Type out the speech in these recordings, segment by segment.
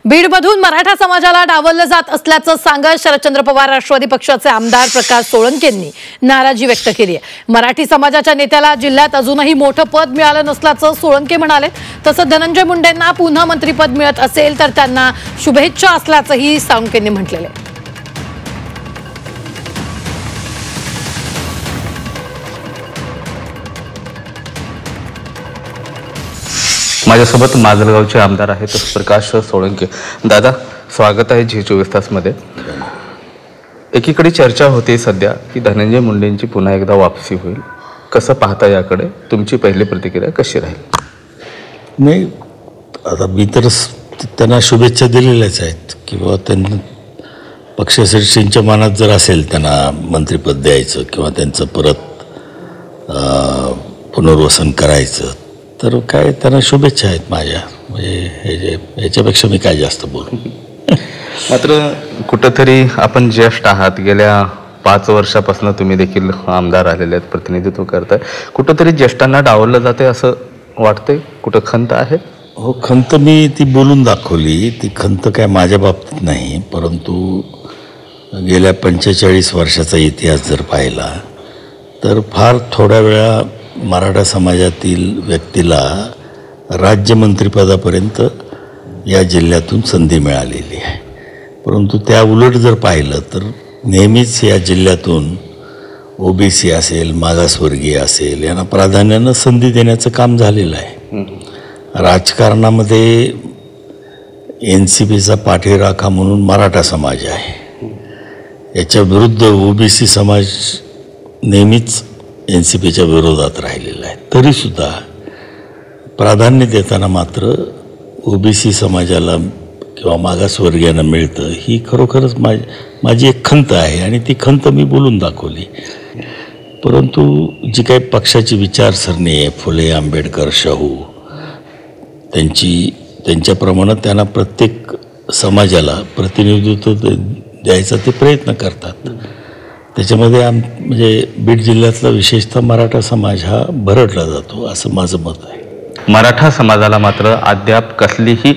बीडमधून मराठा समाजाला डावललं जात असल्याचं सांगत शरदचंद्र पवार राष्ट्रवादी पक्षाचे आमदार प्रकाश सोळंकेंनी नाराजी व्यक्त केली आहे। मराठी समाजाच्या नेत्याला जिल्ह्यात अजूनही मोठं पद मिळालं नसल्याचं सोळंके म्हणाले। तसंच धनंजय मुंडेंना पुन्हा मंत्रिपद मिळत असेल तर त्यांना शुभेच्छा असल्याचंही सोळंकेंनी म्हटलेलं आहे। माझ्यासोबत माजलगावचे आमदार आहेत प्रकाश सोळंके। दादा, स्वागत आहे झी24 तास मध्ये। एकीकडे चर्चा होते सध्या की धनंजय मुंडेंची पुन्हा एकदा वापसी होईल, कसं पाहता याकडे? तुमची पहिली प्रतिक्रिया कशी राहील? नाही, आता मी तर त्यांना शुभेच्छा दिलेल्याच आहेत की बाबा त्यांना पक्षश्रेष्ठींच्या मनात जर असेल त्यांना मंत्रिपद द्यायचं किंवा त्यांचं परत पुनर्वसन करायचं तर काय त्यांना शुभेच्छा आहेत माझ्या। म्हणजे याच्यापेक्षा मी काय जास्त बोलू। मात्र कुठंतरी आपण ज्येष्ठ आहात, गेल्या 5 वर्षापासून तुम्ही देखील आमदार आलेले आहेत, प्रतिनिधित्व करताय, कुठंतरी ज्येष्ठांना डावललं जाते असं वाटतंय? कुठं खंत आहे? हो, खंत मी ती बोलून दाखवली। ती खंत काय माझ्या बाबतीत नाही, परंतु गेल्या 45 वर्षाचा इतिहास जर पाहिला तर फार थोड्या वेळा मराठा समाजातील व्यक्तीला राज्यमंत्रीपदापर्यंत या जिल्ह्यातून संधी मिळालेली आहे। परंतु त्या उलट जर पाहिलं तर नेहमीच या जिल्ह्यातून ओबीसी असेल, मागासवर्गीय असेल यांना प्राधान्यानं संधी देण्याचं काम झालेलं आहे। राजकारणामध्ये NCPचा पाठीराखा म्हणून मराठा समाज आहे, याच्या विरुद्ध ओबीसी समाज नेहमीच NCPच्या विरोधात राहिलेला आहे। तरीसुद्धा प्राधान्य देताना मात्र ओबीसी समाजाला किंवा मागासवर्गीयांना मिळतं, ही खरोखरच माझी एक खंत आहे आणि ती खंत मी बोलून दाखवली। परंतु जी काही पक्षाची विचारसरणी आहे, फुले, आंबेडकर, शाहू, त्यांच्याप्रमाणे त्यांना प्रत्येक समाजाला प्रतिनिधित्व द्यायचा ते प्रयत्न करतात। त्याच्यामध्ये म्हणजे बीड जिल्ह्यातला विशेषतः मराठा समाज हा भरडला जातो असं माझं मत आहे। मराठा समाजाला मात्र अद्याप कसलीही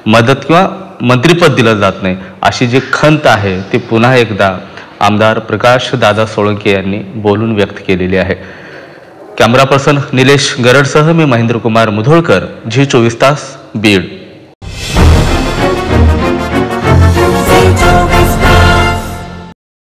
मदत किंवा मंत्रिपद दिलं जात नाही अशी जी खंत आहे ती पुन्हा एकदा आमदार प्रकाश दादा सोळंके यांनी बोलून व्यक्त केलेली आहे। कॅमेरा पर्सन निलेश गरडसह मी महेंद्र कुमार मुधोळकर, झी24 तास, बीड।